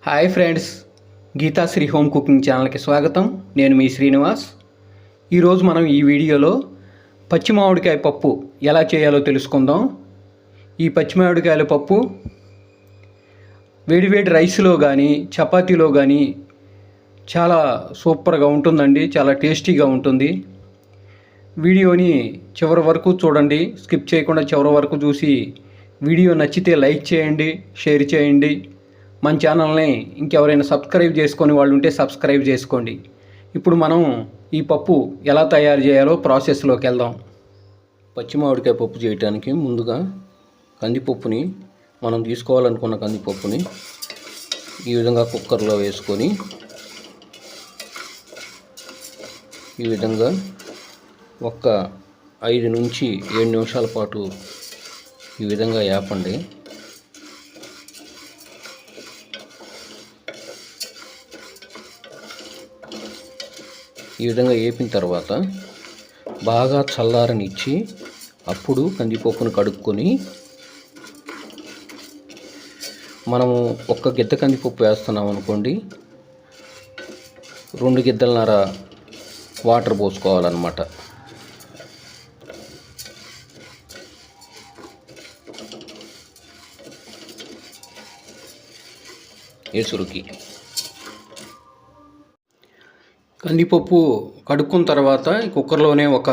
Hi friends, Geethasri home cooking ఛానల్కి స్వాగతం. నేను మీ శ్రీనివాస్. ఈరోజు మనం ఈ వీడియోలో పచ్చి మామిడికాయ పప్పు ఎలా చేయాలో తెలుసుకుందాం. ఈ పచ్చి మామిడికాయల పప్పు వేడివేడి రైస్లో కానీ చపాతీలో కానీ చాలా సూపర్గా ఉంటుందండి. చాలా టేస్టీగా ఉంటుంది. వీడియోని చివరి వరకు చూడండి, స్కిప్ చేయకుండా చివరి వరకు చూసి వీడియో నచ్చితే లైక్ చేయండి, షేర్ చేయండి. మన ఛానల్ని ఇంకెవరైనా సబ్స్క్రైబ్ చేసుకొని వాళ్ళు ఉంటే సబ్స్క్రైబ్ చేసుకోండి. ఇప్పుడు మనం ఈ పప్పు ఎలా తయారు చేయాలో ప్రాసెస్లోకి వెళ్దాం. పచ్చి మామిడికాయ పప్పు చేయడానికి ముందుగా కందిపప్పుని, మనం తీసుకోవాలనుకున్న కందిపప్పుని ఈ విధంగా కుక్కర్లో వేసుకొని ఈ విధంగా ఒక 5 నుంచి 7 నిమిషాల పాటు ఈ విధంగా వేపండి. ఈ విధంగా వేపిన తర్వాత బాగా చల్లారనిచ్చి అప్పుడు కందిపప్పును కడుక్కొని మనము ఒక్క గిద్ద కందిపప్పు వేస్తున్నాం అనుకోండి, 2 గిద్దలన్నర వాటర్ పోసుకోవాలన్నమాట. ఏసురుకి కందిపప్పు కడుక్కున్న తర్వాత కుక్కర్లోనే ఒక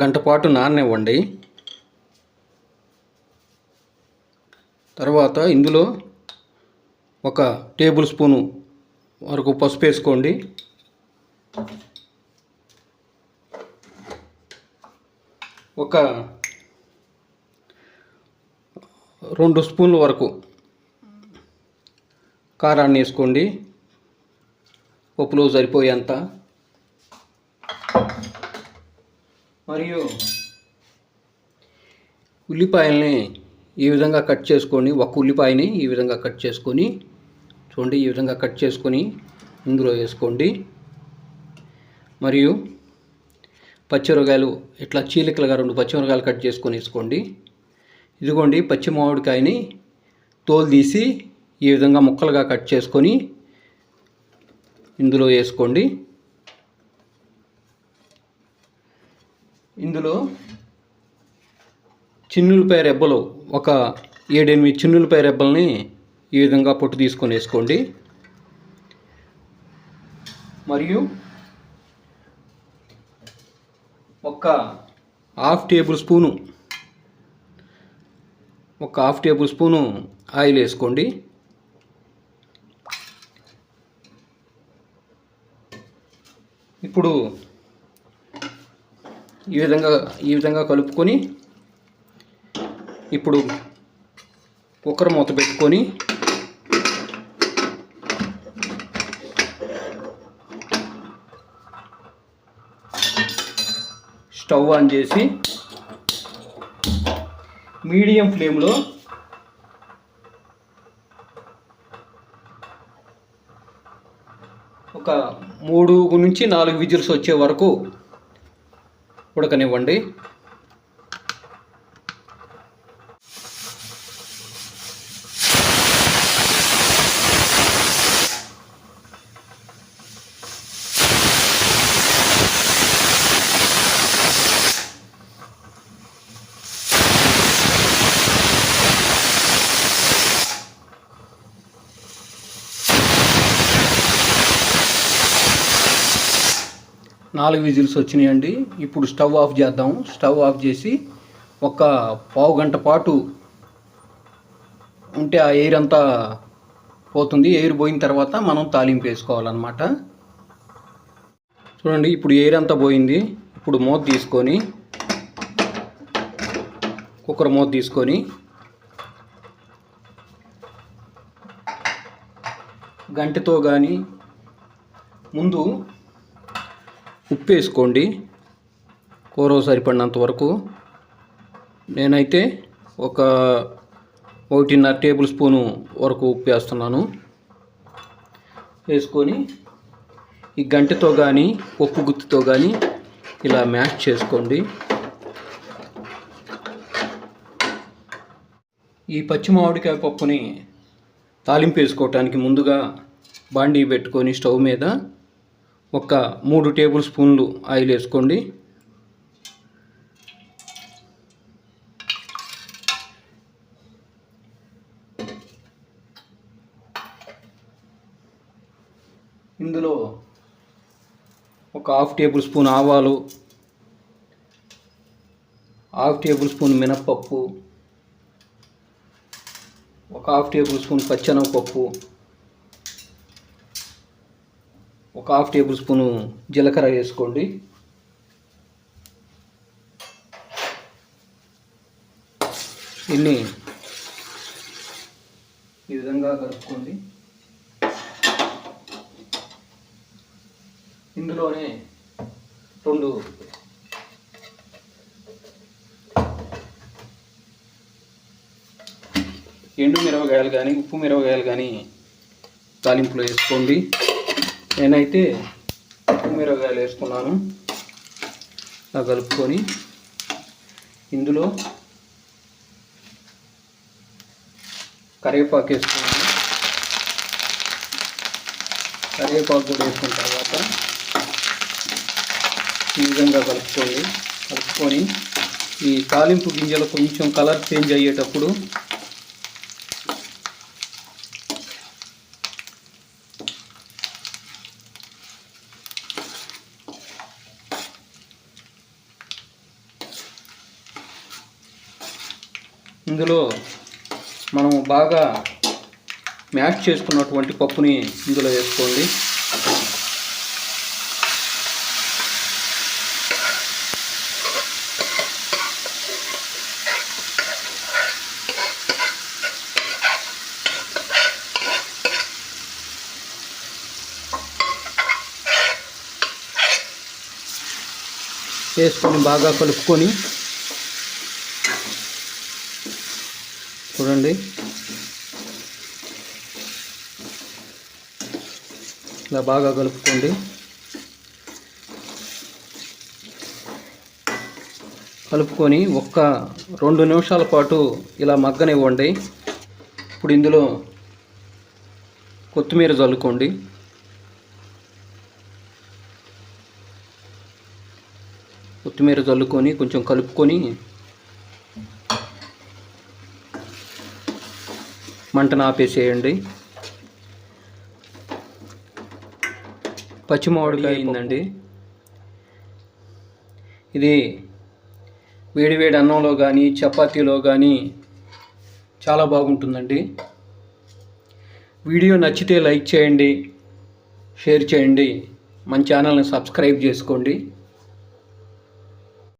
గంట పాటు నాననివ్వండి. తర్వాత ఇందులో ఒక టేబుల్ స్పూను వరకు పసుపు వేసుకోండి. ఒక 2 స్పూన్ల వరకు కారాన్ని వేసుకోండి, పప్పులో సరిపోయేంత. మరియు ఉల్లిపాయల్ని ఈ విధంగా కట్ చేసుకొని, ఒక ఉల్లిపాయని ఈ విధంగా కట్ చేసుకొని, చూడండి ఈ విధంగా కట్ చేసుకొని ఇందులో వేసుకోండి. మరియు పచ్చిమిరపకాయలు ఇట్లా చీలికలుగా 2 పచ్చిమిరపకాయలు కట్ చేసుకొని వేసుకోండి. ఇదిగోండి పచ్చి మామిడికాయని తోలు తీసి ఈ విధంగా ముక్కలుగా కట్ చేసుకొని ఇందులో వేసుకోండి. ఇందులో చిన్నులపాయ రెబ్బలు, ఒక 7-8 చిన్నులపాయ రెబ్బల్ని ఈ విధంగా పొట్టు తీసుకొని వేసుకోండి. మరియు ఒక హాఫ్ టేబుల్ స్పూను ఆయిల్ వేసుకోండి. ఇప్పుడు ఈ విధంగా కలుపుకొని ఇప్పుడు కుక్కర్ మూత పెట్టుకొని స్టవ్ ఆన్ చేసి మీడియం ఫ్లేమ్లో ఒక 3 నుంచి 4 విజిల్స్ వచ్చే వరకు ఉడకనివ్వండి. నాలుగు విజిల్స్ వచ్చినాయండి. ఇప్పుడు స్టవ్ ఆఫ్ చేద్దాం. స్టవ్ ఆఫ్ చేసి ఒక పావు గంట పాటు ఉంటే ఆ ఎయిర్ అంతా పోతుంది. ఎయిర్ పోయిన తర్వాత మనం తాలింపు వేసుకోవాలన్నమాట. చూడండి ఇప్పుడు ఎయిర్ అంతా పోయింది. ఇప్పుడు మూత తీసుకొని కుక్కర్ మూత తీసుకొని గంటతో కానీ ముందు ఉప్పు వేసుకోండి, కూర సరిపడినంత వరకు. నేనైతే ఒక 1.5 టేబుల్ స్పూను వరకు ఉప్పు వేస్తున్నాను. వేసుకొని ఈ గంటతో కానీ పప్పు గుత్తితో కానీ ఇలా మ్యాష్ చేసుకోండి. ఈ పచ్చి మామిడికాయ పప్పుని తాలింపు వేసుకోవటానికి ముందుగా బాండీ పెట్టుకొని స్టవ్ మీద ఒక 3 టేబుల్ స్పూన్లు ఆయిల్ వేసుకోండి. ఇందులో ఒక 1/2 టేబుల్ స్పూన్ ఆవాలు, 1/2 టేబుల్ స్పూన్ మినప్పప్పు, ఒక 1/2 టేబుల్ స్పూన్ పచ్చెనగపప్పు, ఒక 1/2 టేబుల్ స్పూను జీలకర్ర వేసుకోండి. దీన్ని ఈ విధంగా కలుపుకోండి. ఇందులోనే 2 ఎండు మిరపకాయలు కానీ ఉప్పు మిరపకాయలు కానీ తాలింపులో వేసుకోండి. నేనైతే ఉప్పు మిరపకాయలు వేసుకున్నాను. ఇలా కలుపుకొని ఇందులో కరివేపాకు వేసుకోండి. కరివేపాకు కూడా వేసుకున్న తర్వాత ఈ విధంగా కలుపుకొని ఈ తాలింపు గింజలు కొంచెం కలర్ చేంజ్ అయ్యేటప్పుడు ఇందులో మనం బాగా మ్యాష్ చేసుకున్నటువంటి పప్పుని ఇందులో వేసుకోండి. వేసుకొని బాగా కలుపుకొని చూడండి, ఇలా బాగా కలుపుకోండి. కలుపుకొని ఒక్క 2 నిమిషాల పాటు ఇలా మగ్గనివ్వండి. ఇప్పుడు ఇందులో కొత్తిమీర చల్లుకోండి. కొత్తిమీర చల్లుకొని కొంచెం కలుపుకొని మంటను ఆపేసేయండి. పచ్చిమామిడికాయ అయిందండి. ఇది వేడివేడి అన్నంలో కానీ చపాతీలో కానీ చాలా బాగుంటుందండి. వీడియో నచ్చితే లైక్ చేయండి, షేర్ చేయండి, మన ఛానల్ని సబ్స్క్రైబ్ చేసుకోండి.